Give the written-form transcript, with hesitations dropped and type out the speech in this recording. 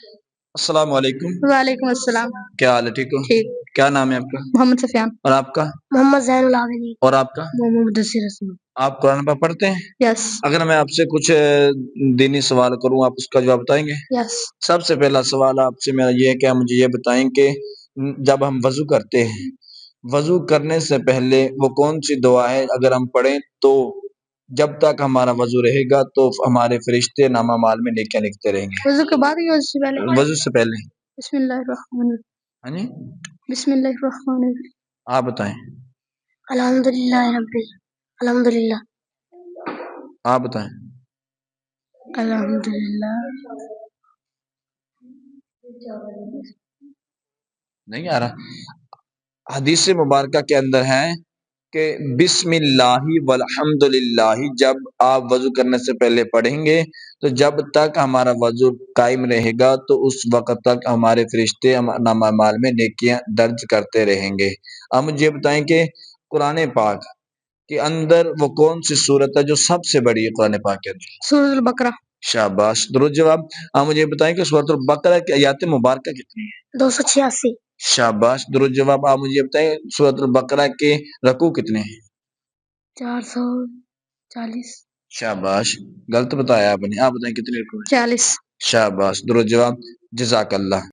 السلام علیکم، وعلیکم السلام۔ کیا حال ہے؟ ٹھیک ہو؟ ٹھیک۔ کیا نام ہے آپ کا محمد سفیان۔ اور آپ کا؟ محمد زین العابدین۔ اور آپ کا؟ محمد مدثر اسلم۔ آپ قرآن پاک پڑھتے ہیں؟ یس۔ اگر میں آپ سے کچھ دینی سوال کروں آپ اس کا جواب بتائیں گے؟ یس۔ سب سے پہلا سوال آپ سے میرا یہ ہے کہ آپ مجھے یہ بتائیں کہ جب ہم وضو کرتے ہیں، وضو کرنے سے پہلے وہ کون سی دعا ہے اگر ہم پڑھیں تو جب تک ہمارا وضو رہے گا تو ہمارے فرشتے نامہ مال میں نیکیاں لکھتے رہیں گے؟ وضو کے بعد یا وضو سے پہلے؟ وضو سے پہلے۔ بسم اللہ الرحمن الرحیم۔ ہاں جی، بسم اللہ الرحمن الرحیم۔ آپ بتائیں۔ الحمدللہ الحمدللہ۔ آپ بتائیں۔ الحمدللہ۔ نہیں آ رہا؟ حدیث مبارکہ کے اندر ہے کہ بسم اللہ والحمد للہ جب آپ وضو کرنے سے پہلے پڑھیں گے تو جب تک ہمارا وضو قائم رہے گا تو اس وقت تک ہمارے فرشتے نامہ اعمال میں نیکیاں درج کرتے رہیں گے۔ اب مجھے بتائیں کہ قرآن پاک کے اندر وہ کون سی صورت ہے جو سب سے بڑی ہے قرآن پاک کے اندر؟ سورۃ البقرہ۔ شاباش، درست جواب۔ اب مجھے بتائیں کہ سورۃ البقرہ کی آیات مبارکہ کتنی ہیں؟ 286۔ شاباش، درست جواب۔ آپ مجھے بتائیں سورۃ البقرہ کے رکوع کتنے ہیں؟ 440۔ شاباش، غلط بتایا آپ نے۔ آپ بتائیں کتنے رکوع ہیں؟ 40۔ شاباش، درست جواب، جزاک اللہ۔